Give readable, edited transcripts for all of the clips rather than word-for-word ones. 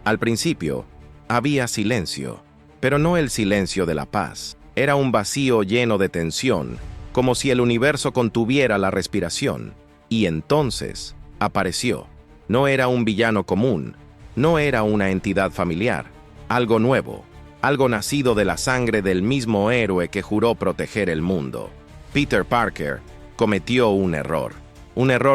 Al principio, había silencio, pero no el silencio de la paz. Era un vacío lleno de tensión, como si el universo contuviera la respiración. Y entonces, apareció. No era un villano común, no era una entidad familiar, algo nuevo, algo nacido de la sangre del mismo héroe que juró proteger el mundo. Peter Parker cometió un error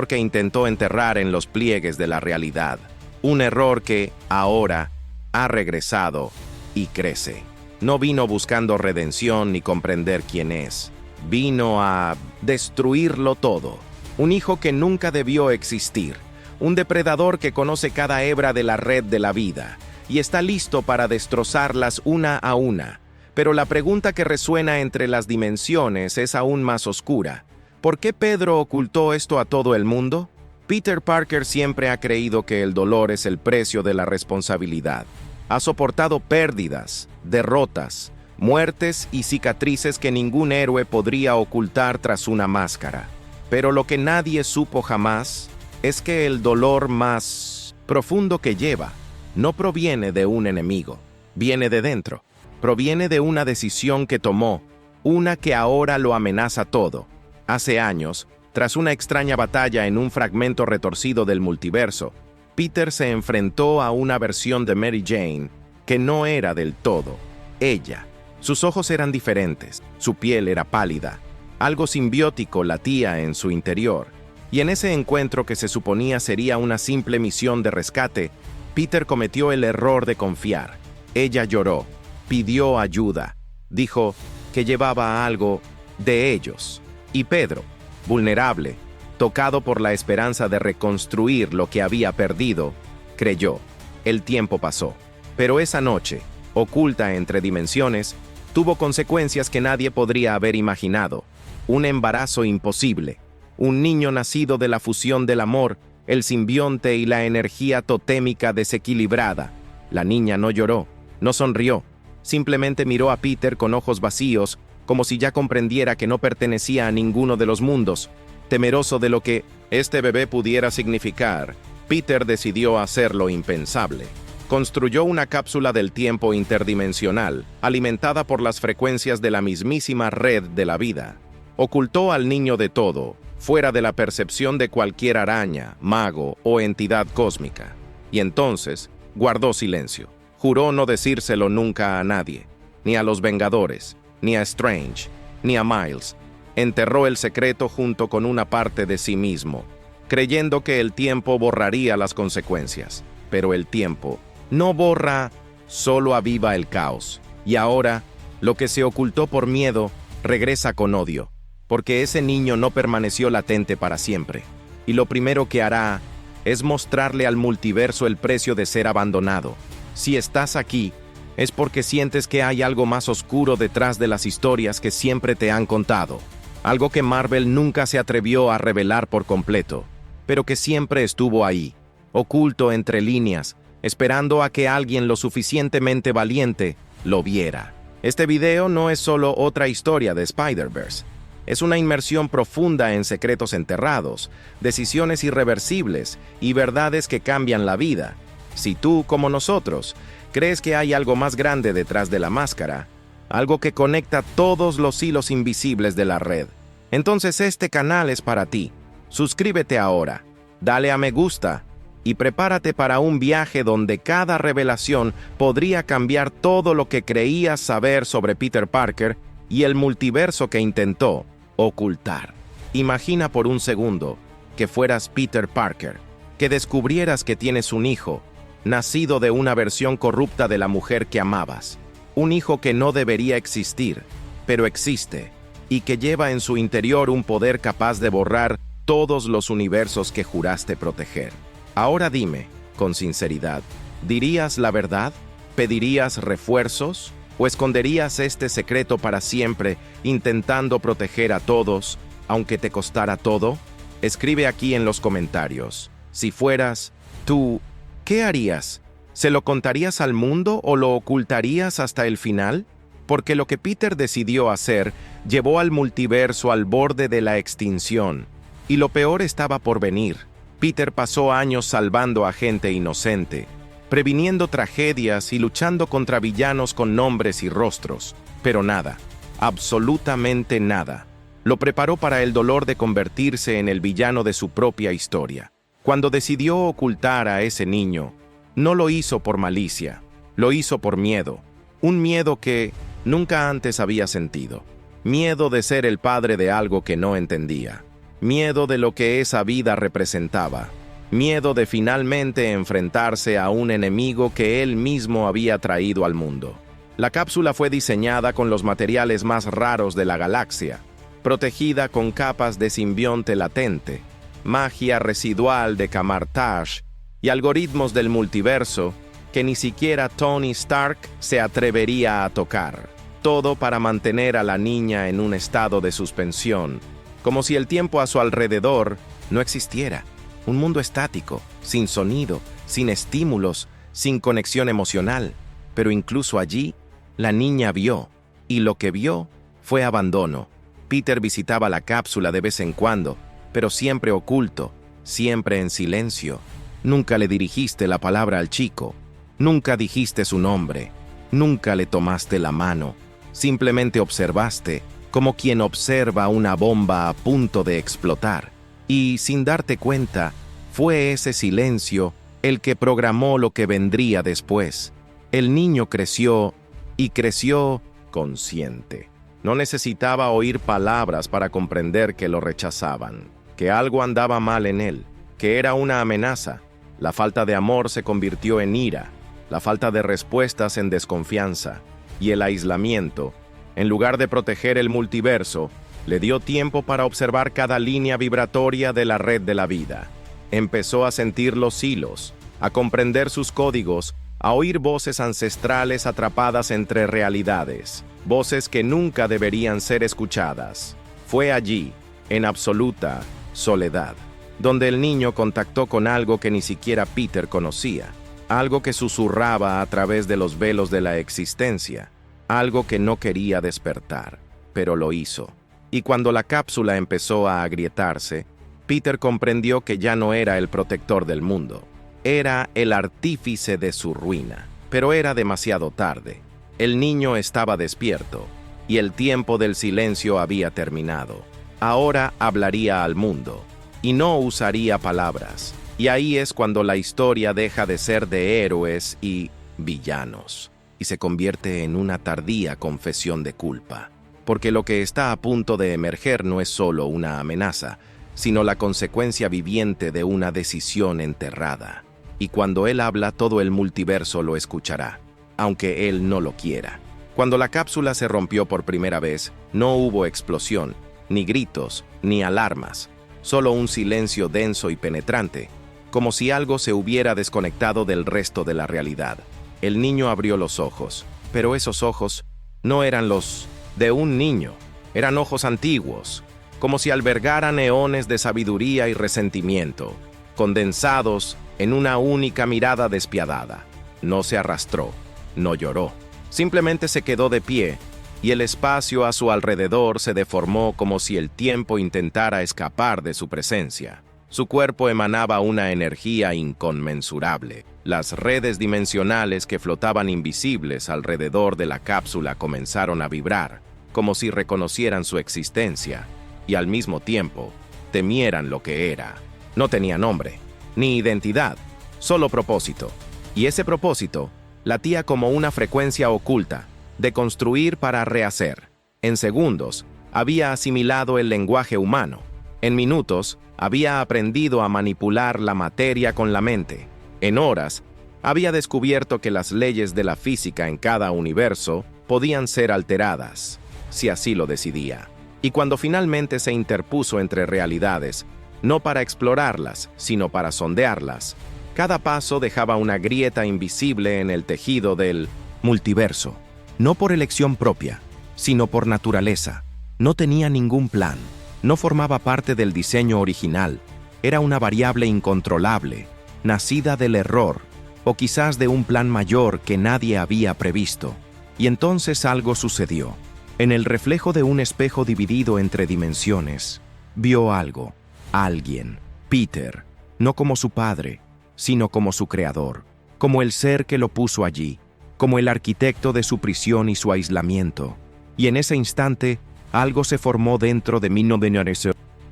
que intentó enterrar en los pliegues de la realidad, un error que, ahora, ha regresado y crece. No vino buscando redención ni comprender quién es. Vino a destruirlo todo. Un hijo que nunca debió existir. Un depredador que conoce cada hebra de la red de la vida y está listo para destrozarlas una a una. Pero la pregunta que resuena entre las dimensiones es aún más oscura. ¿Por qué Pedro ocultó esto a todo el mundo? Peter Parker siempre ha creído que el dolor es el precio de la responsabilidad. Ha soportado pérdidas, derrotas, muertes y cicatrices que ningún héroe podría ocultar tras una máscara. Pero lo que nadie supo jamás es que el dolor más profundo que lleva no proviene de un enemigo, viene de dentro. Proviene de una decisión que tomó, una que ahora lo amenaza todo. Hace años, tras una extraña batalla en un fragmento retorcido del multiverso, Peter se enfrentó a una versión de Mary Jane que no era del todo ella. Sus ojos eran diferentes, su piel era pálida, algo simbiótico latía en su interior. Y en ese encuentro que se suponía sería una simple misión de rescate, Peter cometió el error de confiar. Ella lloró, pidió ayuda, dijo que llevaba algo de ellos. Y Pedro, vulnerable, tocado por la esperanza de reconstruir lo que había perdido, creyó. El tiempo pasó. Pero esa noche, oculta entre dimensiones, tuvo consecuencias que nadie podría haber imaginado. Un embarazo imposible. Un niño nacido de la fusión del amor, el simbionte y la energía totémica desequilibrada. La niña no lloró, no sonrió, simplemente miró a Peter con ojos vacíos, como si ya comprendiera que no pertenecía a ninguno de los mundos. Temeroso de lo que este bebé pudiera significar, Peter decidió hacer lo impensable. Construyó una cápsula del tiempo interdimensional, alimentada por las frecuencias de la mismísima red de la vida. Ocultó al niño de todo, fuera de la percepción de cualquier araña, mago o entidad cósmica. Y entonces, guardó silencio. Juró no decírselo nunca a nadie, ni a los Vengadores, ni a Strange, ni a Miles. Enterró el secreto junto con una parte de sí mismo, creyendo que el tiempo borraría las consecuencias. Pero el tiempo no borra, solo aviva el caos. Y ahora, lo que se ocultó por miedo, regresa con odio. Porque ese niño no permaneció latente para siempre. Y lo primero que hará es mostrarle al multiverso el precio de ser abandonado. Si estás aquí, es porque sientes que hay algo más oscuro detrás de las historias que siempre te han contado. Algo que Marvel nunca se atrevió a revelar por completo, pero que siempre estuvo ahí, oculto entre líneas, esperando a que alguien lo suficientemente valiente lo viera. Este video no es solo otra historia de Spider-Verse. Es una inmersión profunda en secretos enterrados, decisiones irreversibles y verdades que cambian la vida. Si tú, como nosotros, crees que hay algo más grande detrás de la máscara, algo que conecta todos los hilos invisibles de la red, entonces este canal es para ti. Suscríbete ahora, dale a me gusta y prepárate para un viaje donde cada revelación podría cambiar todo lo que creías saber sobre Peter Parker y el multiverso que intentó ocultar. Imagina por un segundo que fueras Peter Parker, que descubrieras que tienes un hijo, nacido de una versión corrupta de la mujer que amabas. Un hijo que no debería existir, pero existe, y que lleva en su interior un poder capaz de borrar todos los universos que juraste proteger. Ahora dime, con sinceridad, ¿dirías la verdad? ¿Pedirías refuerzos? ¿O esconderías este secreto para siempre, intentando proteger a todos, aunque te costara todo? Escribe aquí en los comentarios. Si fueras tú, ¿qué harías? ¿Se lo contarías al mundo o lo ocultarías hasta el final? Porque lo que Peter decidió hacer llevó al multiverso al borde de la extinción. Y lo peor estaba por venir. Peter pasó años salvando a gente inocente, previniendo tragedias y luchando contra villanos con nombres y rostros. Pero nada, absolutamente nada, lo preparó para el dolor de convertirse en el villano de su propia historia. Cuando decidió ocultar a ese niño, no lo hizo por malicia, lo hizo por miedo. Un miedo que nunca antes había sentido. Miedo de ser el padre de algo que no entendía. Miedo de lo que esa vida representaba. Miedo de finalmente enfrentarse a un enemigo que él mismo había traído al mundo. La cápsula fue diseñada con los materiales más raros de la galaxia, protegida con capas de simbionte latente, magia residual de Camartage y algoritmos del multiverso que ni siquiera Tony Stark se atrevería a tocar. Todo para mantener a la niña en un estado de suspensión, como si el tiempo a su alrededor no existiera. Un mundo estático, sin sonido, sin estímulos, sin conexión emocional. Pero incluso allí, la niña vio, y lo que vio fue abandono. Peter visitaba la cápsula de vez en cuando, pero siempre oculto, siempre en silencio. Nunca le dirigiste la palabra al chico, nunca dijiste su nombre, nunca le tomaste la mano. Simplemente observaste, como quien observa una bomba a punto de explotar. Y, sin darte cuenta, fue ese silencio el que programó lo que vendría después. El niño creció, y creció consciente. No necesitaba oír palabras para comprender que lo rechazaban, que algo andaba mal en él, que era una amenaza. La falta de amor se convirtió en ira, la falta de respuestas en desconfianza, y el aislamiento, en lugar de proteger el multiverso, le dio tiempo para observar cada línea vibratoria de la red de la vida. Empezó a sentir los hilos, a comprender sus códigos, a oír voces ancestrales atrapadas entre realidades, voces que nunca deberían ser escuchadas. Fue allí, en absoluta soledad, donde el niño contactó con algo que ni siquiera Peter conocía, algo que susurraba a través de los velos de la existencia, algo que no quería despertar, pero lo hizo. Y cuando la cápsula empezó a agrietarse, Peter comprendió que ya no era el protector del mundo. Era el artífice de su ruina, pero era demasiado tarde. El niño estaba despierto, y el tiempo del silencio había terminado. Ahora hablaría al mundo, y no usaría palabras. Y ahí es cuando la historia deja de ser de héroes y villanos, y se convierte en una tardía confesión de culpa. Porque lo que está a punto de emerger no es solo una amenaza, sino la consecuencia viviente de una decisión enterrada. Y cuando él habla, todo el multiverso lo escuchará, aunque él no lo quiera. Cuando la cápsula se rompió por primera vez, no hubo explosión, ni gritos, ni alarmas, solo un silencio denso y penetrante, como si algo se hubiera desconectado del resto de la realidad. El niño abrió los ojos, pero esos ojos no eran los de un niño, eran ojos antiguos, como si albergaran eones de sabiduría y resentimiento, condensados en una única mirada despiadada. No se arrastró, no lloró, simplemente se quedó de pie, y el espacio a su alrededor se deformó como si el tiempo intentara escapar de su presencia. Su cuerpo emanaba una energía inconmensurable. Las redes dimensionales que flotaban invisibles alrededor de la cápsula comenzaron a vibrar, como si reconocieran su existencia, y al mismo tiempo temieran lo que era. No tenía nombre, ni identidad, solo propósito. Y ese propósito latía como una frecuencia oculta, de construir para rehacer. En segundos, había asimilado el lenguaje humano. En minutos, había aprendido a manipular la materia con la mente. En horas, había descubierto que las leyes de la física en cada universo podían ser alteradas, si así lo decidía. Y cuando finalmente se interpuso entre realidades, no para explorarlas, sino para sondearlas, cada paso dejaba una grieta invisible en el tejido del multiverso. No por elección propia, sino por naturaleza. No tenía ningún plan, no formaba parte del diseño original, era una variable incontrolable, nacida del error, o quizás de un plan mayor que nadie había previsto. Y entonces algo sucedió. En el reflejo de un espejo dividido entre dimensiones, vio algo, alguien, Peter, no como su padre, sino como su creador, como el ser que lo puso allí, como el arquitecto de su prisión y su aislamiento. Y en ese instante, algo se formó dentro de mí.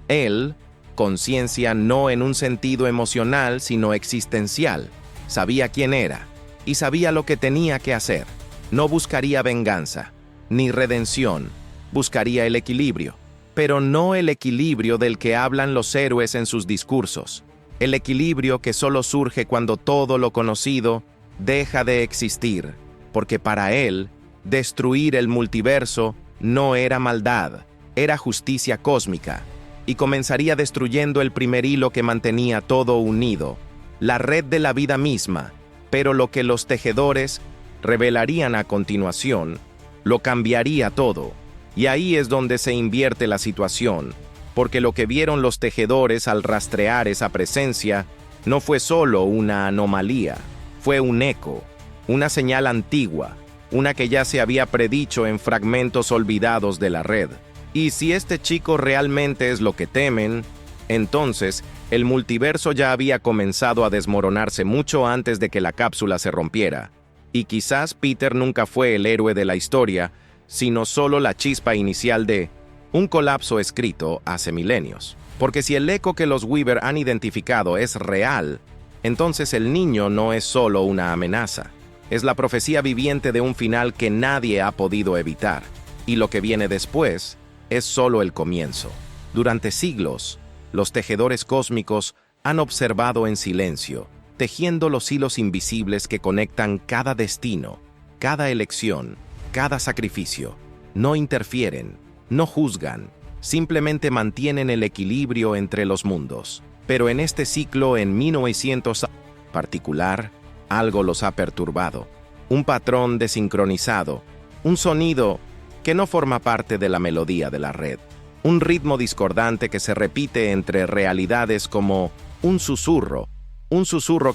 Él, conciencia no en un sentido emocional, sino existencial, sabía quién era y sabía lo que tenía que hacer. No buscaría venganza, ni redención, buscaría el equilibrio, pero no el equilibrio del que hablan los héroes en sus discursos, el equilibrio que solo surge cuando todo lo conocido deja de existir, porque para él, destruir el multiverso no era maldad, era justicia cósmica, y comenzaría destruyendo el primer hilo que mantenía todo unido, la red de la vida misma, pero lo que los tejedores revelarían a continuación, lo cambiaría todo. Y ahí es donde se invierte la situación, porque lo que vieron los tejedores al rastrear esa presencia no fue solo una anomalía, fue un eco, una señal antigua, una que ya se había predicho en fragmentos olvidados de la red. Y si este chico realmente es lo que temen, entonces el multiverso ya había comenzado a desmoronarse mucho antes de que la cápsula se rompiera. Y quizás Peter nunca fue el héroe de la historia, sino solo la chispa inicial de un colapso escrito hace milenios. Porque si el eco que los Weaver han identificado es real, entonces el niño no es solo una amenaza. Es la profecía viviente de un final que nadie ha podido evitar. Y lo que viene después es solo el comienzo. Durante siglos, los tejedores cósmicos han observado en silencio, tejiendo los hilos invisibles que conectan cada destino, cada elección, cada sacrificio. No interfieren, no juzgan, simplemente mantienen el equilibrio entre los mundos. Pero en este ciclo, en 1900 particular, algo los ha perturbado. Un patrón desincronizado, un sonido que no forma parte de la melodía de la red. Un ritmo discordante que se repite entre realidades como un susurro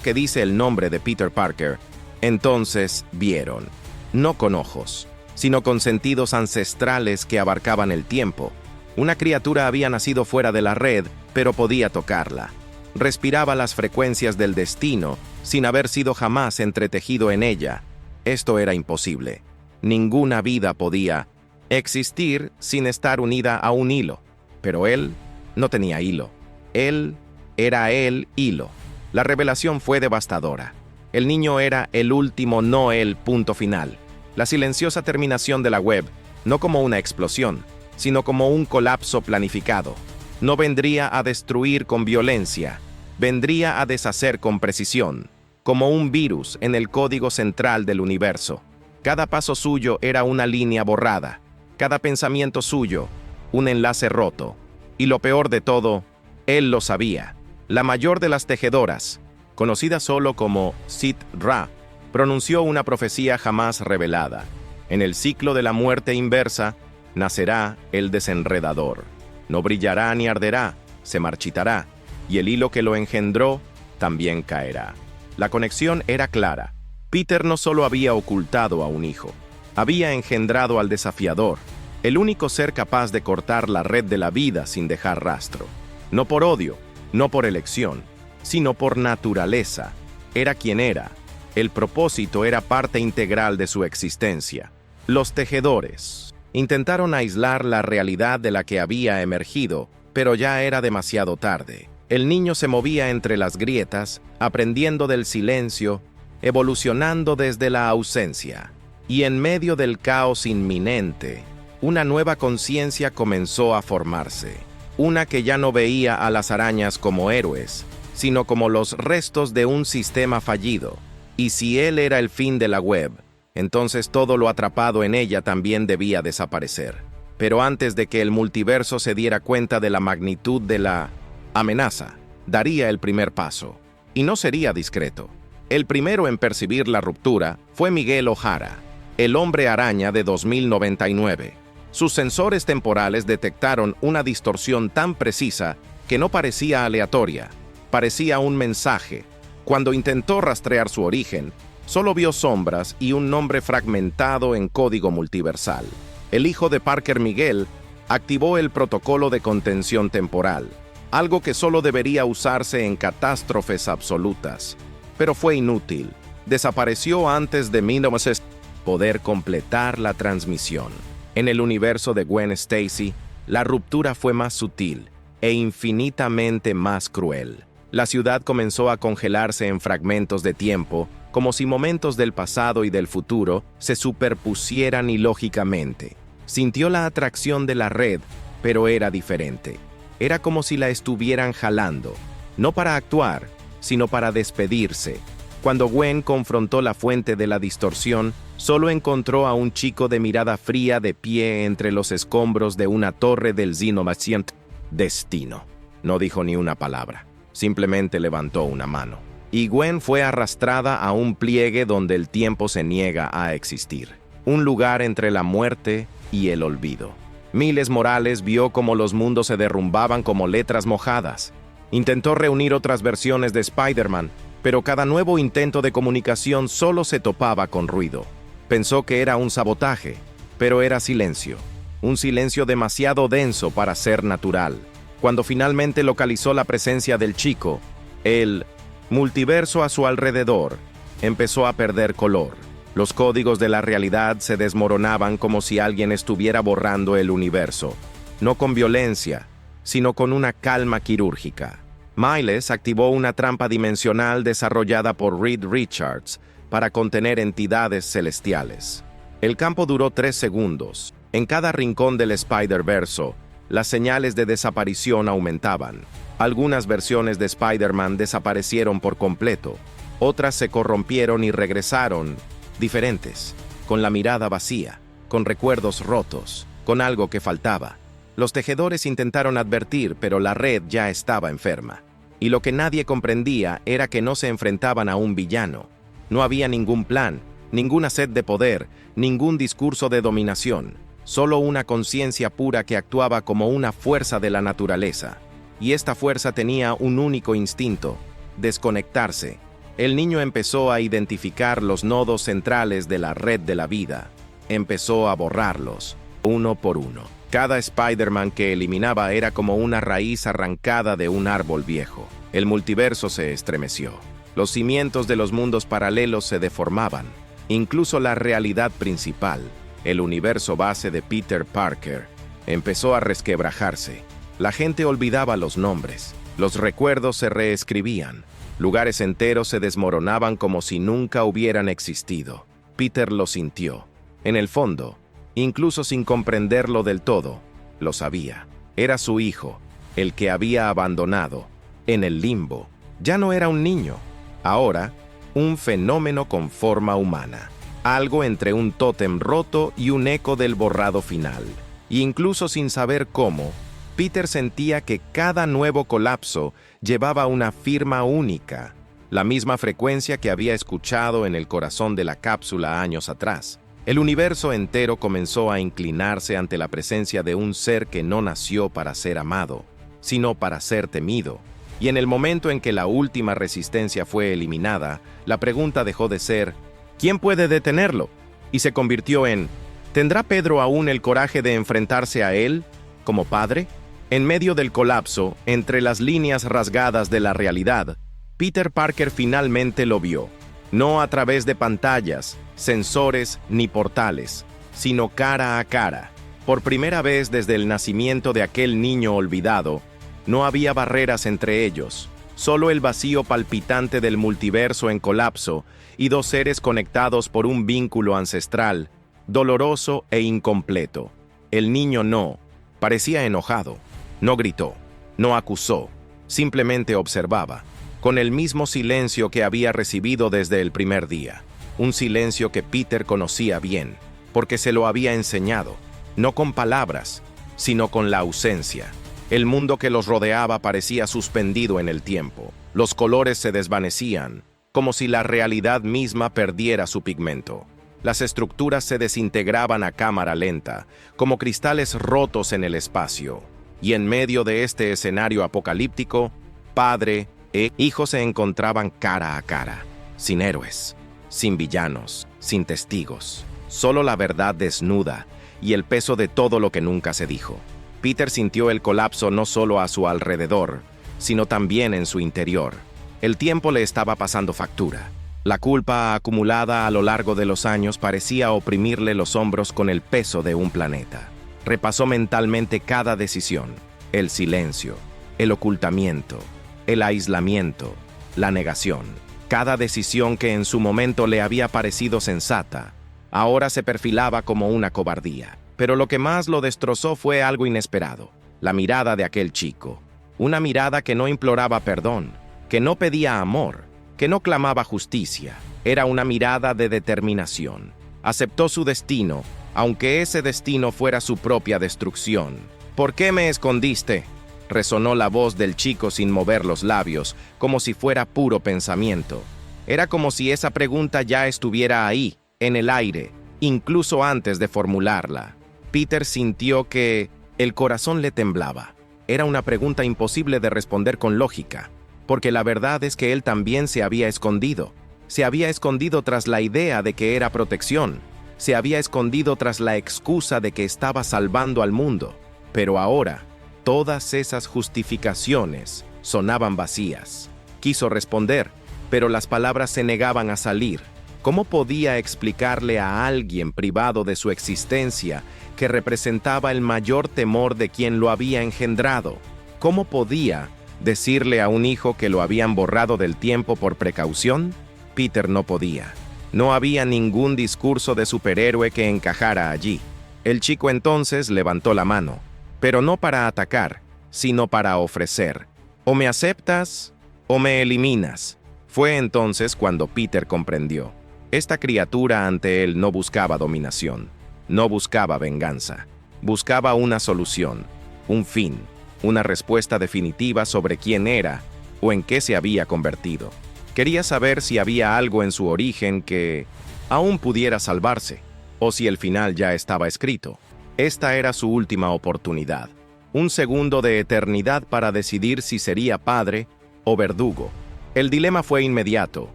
que dice el nombre de Peter Parker. Entonces vieron, no con ojos, sino con sentidos ancestrales que abarcaban el tiempo. Una criatura había nacido fuera de la red, pero podía tocarla. Respiraba las frecuencias del destino, sin haber sido jamás entretejido en ella. Esto era imposible. Ninguna vida podía existir sin estar unida a un hilo. Pero él no tenía hilo. Él era el hilo. La revelación fue devastadora. El niño era el último, no el punto final. La silenciosa terminación de la web, no como una explosión, sino como un colapso planificado. No vendría a destruir con violencia, vendría a deshacer con precisión, como un virus en el código central del universo. Cada paso suyo era una línea borrada, cada pensamiento suyo, un enlace roto. Y lo peor de todo, él lo sabía. La mayor de las tejedoras, conocida solo como Sit-Ra, pronunció una profecía jamás revelada. En el ciclo de la muerte inversa, nacerá el desenredador. No brillará ni arderá, se marchitará, y el hilo que lo engendró también caerá. La conexión era clara. Peter no solo había ocultado a un hijo, había engendrado al desafiador, el único ser capaz de cortar la red de la vida sin dejar rastro. No por odio, no por elección, sino por naturaleza. Era quien era. El propósito era parte integral de su existencia. Los tejedores intentaron aislar la realidad de la que había emergido, pero ya era demasiado tarde. El niño se movía entre las grietas, aprendiendo del silencio, evolucionando desde la ausencia. Y en medio del caos inminente, una nueva conciencia comenzó a formarse. Una que ya no veía a las arañas como héroes, sino como los restos de un sistema fallido. Y si él era el fin de la web, entonces todo lo atrapado en ella también debía desaparecer. Pero antes de que el multiverso se diera cuenta de la magnitud de la amenaza, daría el primer paso. Y no sería discreto. El primero en percibir la ruptura fue Miguel O'Hara, el hombre araña de 2099. Sus sensores temporales detectaron una distorsión tan precisa que no parecía aleatoria, parecía un mensaje. Cuando intentó rastrear su origen, solo vio sombras y un nombre fragmentado en código multiversal. El hijo de Parker, Miguel, activó el protocolo de contención temporal, algo que solo debería usarse en catástrofes absolutas. Pero fue inútil. desapareció antes de 1900 poder completar la transmisión. En el universo de Gwen Stacy, la ruptura fue más sutil e infinitamente más cruel. La ciudad comenzó a congelarse en fragmentos de tiempo, como si momentos del pasado y del futuro se superpusieran ilógicamente. Sintió la atracción de la red, pero era diferente. Era como si la estuvieran jalando, no para actuar, sino para despedirse. Cuando Gwen confrontó la fuente de la distorsión, solo encontró a un chico de mirada fría de pie entre los escombros de una torre del Xenomacient. Destino. No dijo ni una palabra, simplemente levantó una mano. Y Gwen fue arrastrada a un pliegue donde el tiempo se niega a existir. Un lugar entre la muerte y el olvido. Miles Morales vio cómo los mundos se derrumbaban como letras mojadas. Intentó reunir otras versiones de Spider-Man, pero cada nuevo intento de comunicación solo se topaba con ruido. Pensó que era un sabotaje, pero era silencio. Un silencio demasiado denso para ser natural. Cuando finalmente localizó la presencia del chico, el multiverso a su alrededor empezó a perder color. Los códigos de la realidad se desmoronaban como si alguien estuviera borrando el universo, no con violencia, sino con una calma quirúrgica. Miles activó una trampa dimensional desarrollada por Reed Richards para contener entidades celestiales. El campo duró 3 segundos. En cada rincón del Spider-Verso, las señales de desaparición aumentaban. Algunas versiones de Spider-Man desaparecieron por completo, otras se corrompieron y regresaron, diferentes, con la mirada vacía, con recuerdos rotos, con algo que faltaba. Los tejedores intentaron advertir, pero la red ya estaba enferma. Y lo que nadie comprendía era que no se enfrentaban a un villano. No había ningún plan, ninguna sed de poder, ningún discurso de dominación. Solo una conciencia pura que actuaba como una fuerza de la naturaleza. Y esta fuerza tenía un único instinto: desconectarse. El niño empezó a identificar los nodos centrales de la red de la vida. Empezó a borrarlos, uno por uno. Cada Spider-Man que eliminaba era como una raíz arrancada de un árbol viejo. El multiverso se estremeció. Los cimientos de los mundos paralelos se deformaban. Incluso la realidad principal, el universo base de Peter Parker, empezó a resquebrajarse. La gente olvidaba los nombres. Los recuerdos se reescribían. Lugares enteros se desmoronaban como si nunca hubieran existido. Peter lo sintió. En el fondo, incluso sin comprenderlo del todo, lo sabía. Era su hijo, el que había abandonado, en el limbo. Ya no era un niño. Ahora, un fenómeno con forma humana. Algo entre un tótem roto y un eco del borrado final. Y incluso sin saber cómo, Peter sentía que cada nuevo colapso llevaba una firma única, la misma frecuencia que había escuchado en el corazón de la cápsula años atrás. El universo entero comenzó a inclinarse ante la presencia de un ser que no nació para ser amado, sino para ser temido. Y en el momento en que la última resistencia fue eliminada, la pregunta dejó de ser ¿quién puede detenerlo? Y se convirtió en ¿tendrá Pedro aún el coraje de enfrentarse a él como padre? En medio del colapso, entre las líneas rasgadas de la realidad, Peter Parker finalmente lo vio. No a través de pantallas, sensores ni portales, sino cara a cara. Por primera vez desde el nacimiento de aquel niño olvidado, no había barreras entre ellos, solo el vacío palpitante del multiverso en colapso y dos seres conectados por un vínculo ancestral, doloroso e incompleto. El niño no, parecía enojado. No gritó, no acusó, simplemente observaba, con el mismo silencio que había recibido desde el primer día. Un silencio que Peter conocía bien, porque se lo había enseñado, no con palabras, sino con la ausencia. El mundo que los rodeaba parecía suspendido en el tiempo. Los colores se desvanecían, como si la realidad misma perdiera su pigmento. Las estructuras se desintegraban a cámara lenta, como cristales rotos en el espacio. Y en medio de este escenario apocalíptico, padre e hijo se encontraban cara a cara, sin héroes, sin villanos, sin testigos, solo la verdad desnuda y el peso de todo lo que nunca se dijo. Peter sintió el colapso no solo a su alrededor, sino también en su interior. El tiempo le estaba pasando factura. La culpa acumulada a lo largo de los años parecía oprimirle los hombros con el peso de un planeta. Repasó mentalmente cada decisión: el silencio, el ocultamiento, el aislamiento, la negación. Cada decisión que en su momento le había parecido sensata, ahora se perfilaba como una cobardía. Pero lo que más lo destrozó fue algo inesperado: la mirada de aquel chico. Una mirada que no imploraba perdón, que no pedía amor, que no clamaba justicia. Era una mirada de determinación. Aceptó su destino, aunque ese destino fuera su propia destrucción. ¿Por qué me escondiste?, resonó la voz del chico sin mover los labios, como si fuera puro pensamiento. Era como si esa pregunta ya estuviera ahí, en el aire, incluso antes de formularla. Peter sintió que el corazón le temblaba. Era una pregunta imposible de responder con lógica, porque la verdad es que él también se había escondido. Se había escondido tras la idea de que era protección. Se había escondido tras la excusa de que estaba salvando al mundo. Pero ahora, todas esas justificaciones sonaban vacías. Quiso responder, pero las palabras se negaban a salir. ¿Cómo podía explicarle a alguien privado de su existencia que representaba el mayor temor de quien lo había engendrado? ¿Cómo podía decirle a un hijo que lo habían borrado del tiempo por precaución? Peter no podía. No había ningún discurso de superhéroe que encajara allí. El chico entonces levantó la mano, pero no para atacar, sino para ofrecer. O me aceptas, o me eliminas. Fue entonces cuando Peter comprendió. Esta criatura ante él no buscaba dominación, no buscaba venganza. Buscaba una solución, un fin, una respuesta definitiva sobre quién era o en qué se había convertido. Quería saber si había algo en su origen que aún pudiera salvarse, o si el final ya estaba escrito. Esta era su última oportunidad, un segundo de eternidad para decidir si sería padre o verdugo. El dilema fue inmediato,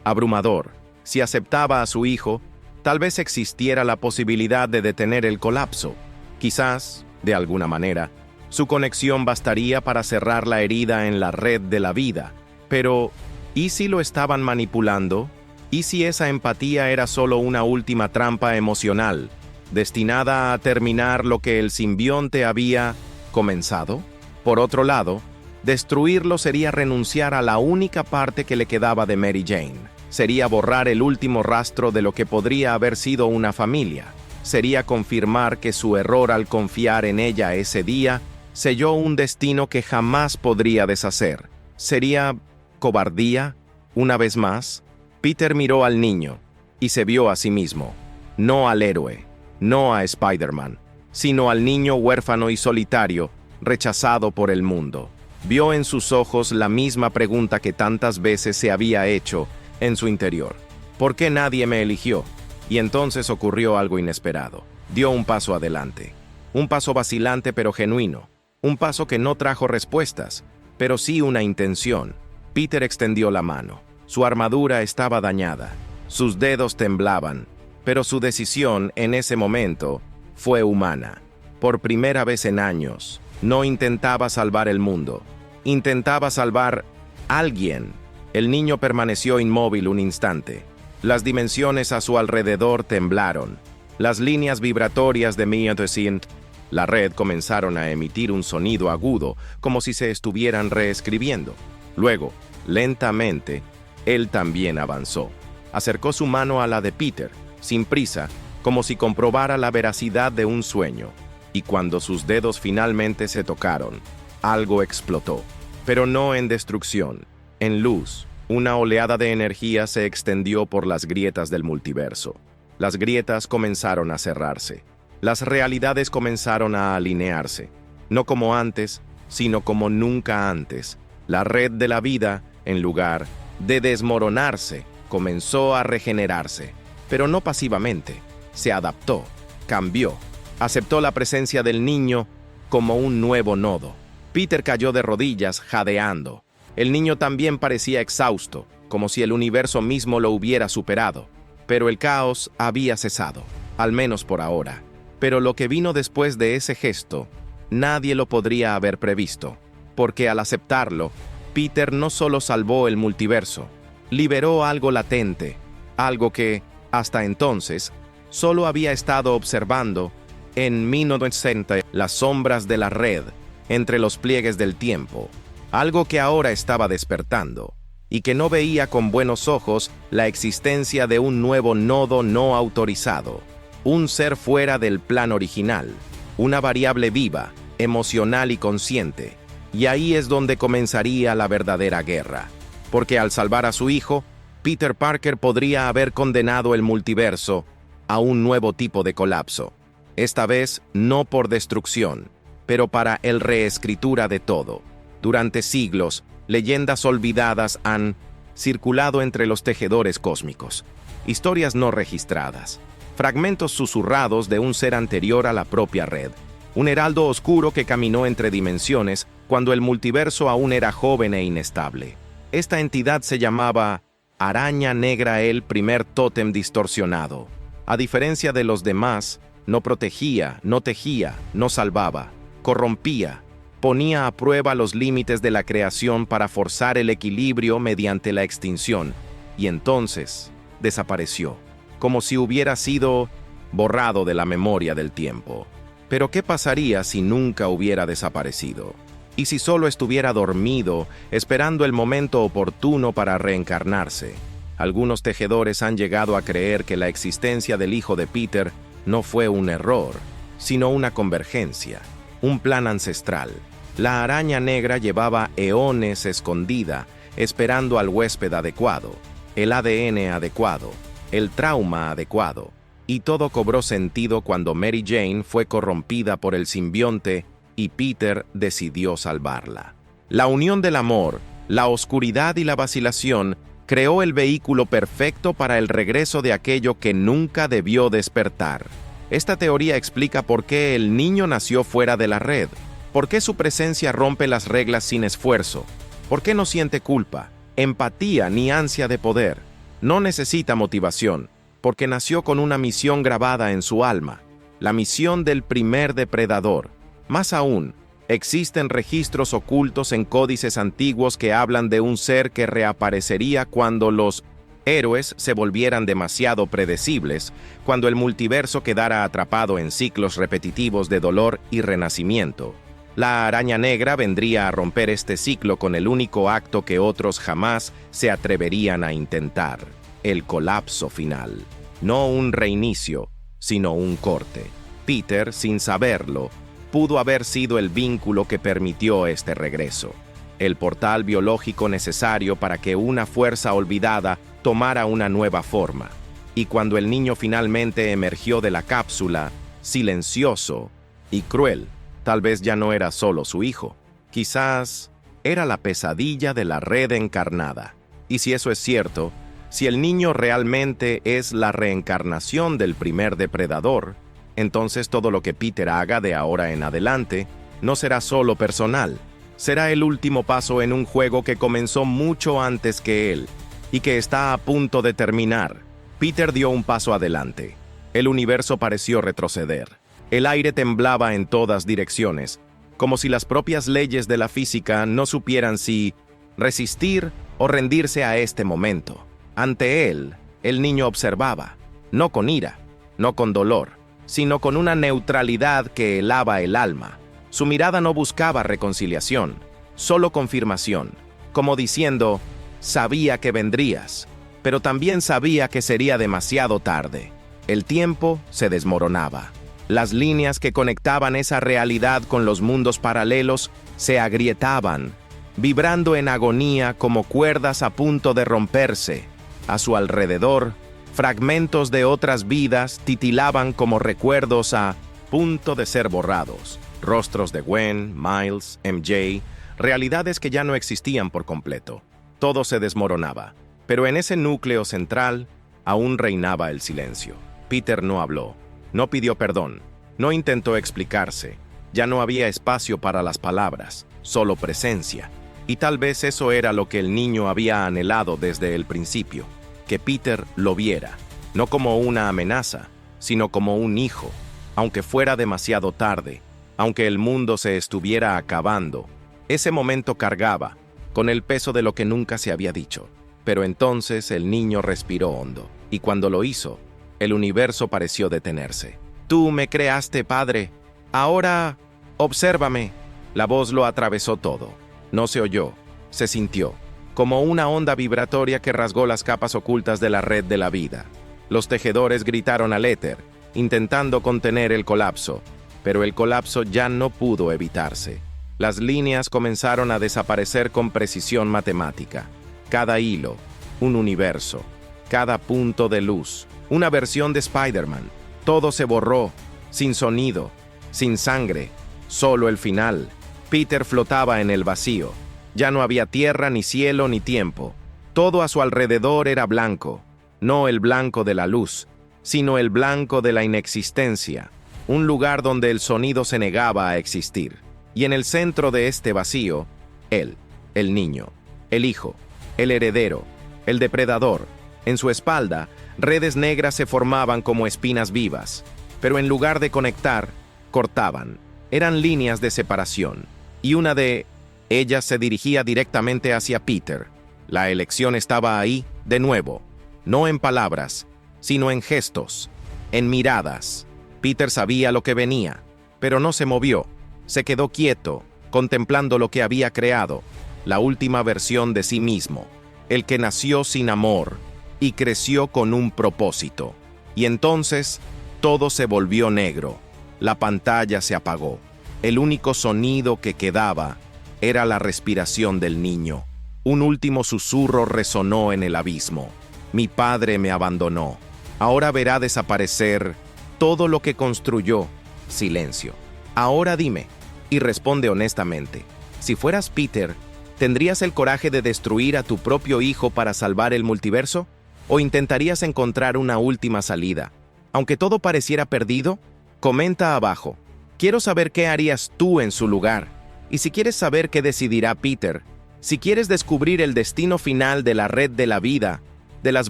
abrumador. Si aceptaba a su hijo, tal vez existiera la posibilidad de detener el colapso. Quizás, de alguna manera, su conexión bastaría para cerrar la herida en la red de la vida. Pero, ¿y si lo estaban manipulando? ¿Y si esa empatía era solo una última trampa emocional, destinada a terminar lo que el simbionte había comenzado? Por otro lado, destruirlo sería renunciar a la única parte que le quedaba de Mary Jane. Sería borrar el último rastro de lo que podría haber sido una familia. Sería confirmar que su error al confiar en ella ese día selló un destino que jamás podría deshacer. ¿Sería cobardía, una vez más? Peter miró al niño y se vio a sí mismo. No al héroe, no a Spider-Man, sino al niño huérfano y solitario, rechazado por el mundo. Vio en sus ojos la misma pregunta que tantas veces se había hecho en su interior. ¿Por qué nadie me eligió? Y entonces ocurrió algo inesperado. Dio un paso adelante. Un paso vacilante pero genuino. Un paso que no trajo respuestas, pero sí una intención. Peter extendió la mano. Su armadura estaba dañada. Sus dedos temblaban. Pero su decisión en ese momento fue humana. Por primera vez en años, no intentaba salvar el mundo. Intentaba salvar a alguien. El niño permaneció inmóvil un instante. Las dimensiones a su alrededor temblaron. Las líneas vibratorias de Mientesint, la red, comenzaron a emitir un sonido agudo, como si se estuvieran reescribiendo. Luego, lentamente, él también avanzó. Acercó su mano a la de Peter, sin prisa, como si comprobara la veracidad de un sueño. Y cuando sus dedos finalmente se tocaron, algo explotó. Pero no en destrucción, en luz. Una oleada de energía se extendió por las grietas del multiverso. Las grietas comenzaron a cerrarse. Las realidades comenzaron a alinearse. No como antes, sino como nunca antes. La red de la vida, en lugar de desmoronarse, comenzó a regenerarse. Pero no pasivamente. Se adaptó, cambió, aceptó la presencia del niño como un nuevo nodo. Peter cayó de rodillas, jadeando. El niño también parecía exhausto, como si el universo mismo lo hubiera superado. Pero el caos había cesado, al menos por ahora. Pero lo que vino después de ese gesto, nadie lo podría haber previsto, porque al aceptarlo, Peter no solo salvó el multiverso, liberó algo latente, algo que, hasta entonces, solo había estado observando en 1960 las sombras de la red entre los pliegues del tiempo, algo que ahora estaba despertando, y que no veía con buenos ojos la existencia de un nuevo nodo no autorizado, un ser fuera del plan original, una variable viva, emocional y consciente. Y ahí es donde comenzaría la verdadera guerra, porque al salvar a su hijo, Peter Parker podría haber condenado el multiverso a un nuevo tipo de colapso, esta vez no por destrucción, pero para el reescritura de todo. Durante siglos, leyendas olvidadas han circulado entre los tejedores cósmicos, historias no registradas, fragmentos susurrados de un ser anterior a la propia red, un heraldo oscuro que caminó entre dimensiones cuando el multiverso aún era joven e inestable. Esta entidad se llamaba Araña Negra, el primer tótem distorsionado. A diferencia de los demás, no protegía, no tejía, no salvaba, corrompía, ponía a prueba los límites de la creación para forzar el equilibrio mediante la extinción, y entonces desapareció, como si hubiera sido borrado de la memoria del tiempo. Pero ¿qué pasaría si nunca hubiera desaparecido? ¿Y si solo estuviera dormido, esperando el momento oportuno para reencarnarse? Algunos tejedores han llegado a creer que la existencia del hijo de Peter no fue un error, sino una convergencia, un plan ancestral. La araña negra llevaba eones escondida, esperando al huésped adecuado, el ADN adecuado, el trauma adecuado, y todo cobró sentido cuando Mary Jane fue corrompida por el simbionte y Peter decidió salvarla. La unión del amor, la oscuridad y la vacilación creó el vehículo perfecto para el regreso de aquello que nunca debió despertar. Esta teoría explica por qué el niño nació fuera de la red, por qué su presencia rompe las reglas sin esfuerzo, por qué no siente culpa, empatía ni ansia de poder. No necesita motivación, porque nació con una misión grabada en su alma, la misión del primer depredador. Más aún, existen registros ocultos en códices antiguos que hablan de un ser que reaparecería cuando los héroes se volvieran demasiado predecibles, cuando el multiverso quedara atrapado en ciclos repetitivos de dolor y renacimiento. La araña negra vendría a romper este ciclo con el único acto que otros jamás se atreverían a intentar: el colapso final. No un reinicio, sino un corte. Peter, sin saberlo, pudo haber sido el vínculo que permitió este regreso, el portal biológico necesario para que una fuerza olvidada tomara una nueva forma. Y cuando el niño finalmente emergió de la cápsula, silencioso y cruel, tal vez ya no era solo su hijo. Quizás era la pesadilla de la red encarnada. Y si eso es cierto, si el niño realmente es la reencarnación del primer depredador, entonces todo lo que Peter haga de ahora en adelante no será solo personal, será el último paso en un juego que comenzó mucho antes que él y que está a punto de terminar. Peter dio un paso adelante. El universo pareció retroceder. El aire temblaba en todas direcciones, como si las propias leyes de la física no supieran si resistir o rendirse a este momento. Ante él, el niño observaba, no con ira, no con dolor, sino con una neutralidad que helaba el alma. Su mirada no buscaba reconciliación, solo confirmación, como diciendo: sabía que vendrías, pero también sabía que sería demasiado tarde. El tiempo se desmoronaba. Las líneas que conectaban esa realidad con los mundos paralelos se agrietaban, vibrando en agonía como cuerdas a punto de romperse. A su alrededor, fragmentos de otras vidas titilaban como recuerdos a punto de ser borrados. Rostros de Gwen, Miles, MJ, realidades que ya no existían por completo. Todo se desmoronaba, pero en ese núcleo central aún reinaba el silencio. Peter no habló, no pidió perdón, no intentó explicarse. Ya no había espacio para las palabras, solo presencia. Y tal vez eso era lo que el niño había anhelado desde el principio, que Peter lo viera, no como una amenaza, sino como un hijo, aunque fuera demasiado tarde, aunque el mundo se estuviera acabando. Ese momento cargaba con el peso de lo que nunca se había dicho, Pero entonces el niño respiró hondo, y cuando lo hizo, el universo pareció detenerse. «Tú me creaste, Padre. Ahora, obsérvame». La voz lo atravesó todo. No se oyó, se sintió, como una onda vibratoria que rasgó las capas ocultas de la red de la vida. Los tejedores gritaron al éter, intentando contener el colapso, pero el colapso ya no pudo evitarse. Las líneas comenzaron a desaparecer con precisión matemática. Cada hilo, un universo. Cada punto de luz, una versión de Spider-Man. Todo se borró, sin sonido, sin sangre, solo el final. Peter flotaba en el vacío. Ya no había tierra, ni cielo, ni tiempo. Todo a su alrededor era blanco. No el blanco de la luz, sino el blanco de la inexistencia. Un lugar donde el sonido se negaba a existir. Y en el centro de este vacío, él, el niño, el hijo, el heredero, el depredador. En su espalda, redes negras se formaban como espinas vivas, pero en lugar de conectar, cortaban. Eran líneas de separación, y una de ellas se dirigía directamente hacia Peter. La elección estaba ahí, de nuevo, no en palabras, sino en gestos, en miradas. Peter sabía lo que venía, pero no se movió. Se quedó quieto, contemplando lo que había creado, la última versión de sí mismo, el que nació sin amor y creció con un propósito. Y entonces, todo se volvió negro. La pantalla se apagó. El único sonido que quedaba era la respiración del niño. Un último susurro resonó en el abismo. Mi padre me abandonó. Ahora verá desaparecer todo lo que construyó. Silencio. Ahora dime, y responde honestamente, si fueras Peter, ¿tendrías el coraje de destruir a tu propio hijo para salvar el multiverso? ¿O intentarías encontrar una última salida? Aunque todo pareciera perdido, comenta abajo. Quiero saber qué harías tú en su lugar. Y si quieres saber qué decidirá Peter, si quieres descubrir el destino final de la red de la vida, de las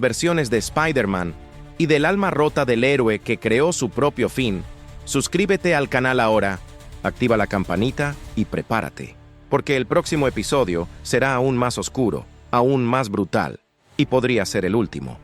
versiones de Spider-Man y del alma rota del héroe que creó su propio fin, suscríbete al canal ahora, activa la campanita y prepárate, porque el próximo episodio será aún más oscuro, aún más brutal, y podría ser el último.